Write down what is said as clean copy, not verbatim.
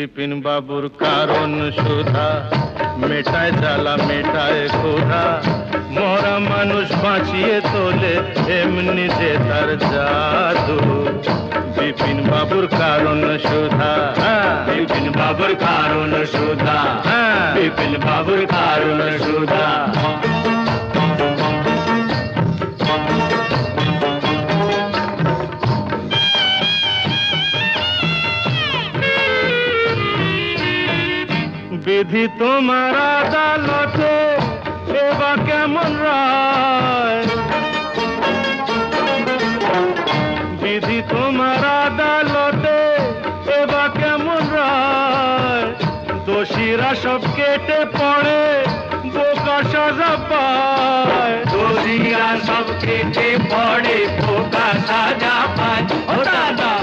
বিপিন বাবুর কারণ সুধা মেটায় জ্বালা মেটায় ক্ষুধা মরা মানুষ বাঁচিয়ে তোলে এমনি যে তার জাদু বিপিন বাবুর কারণ সুধা বিপিন বাবুর কারণ সুধা বিপিন বাবুর কারণ সুধা বিধি তোমার আদালতে এবার কেমন রায় বিধি তোমার আদালতে এবার কেমন রায় দোষীরা সব কেটে পড়ে বোকা সাজা পায় দোষীরা সব কেটে পড়ে বোকা সাজা পায় ও দাদা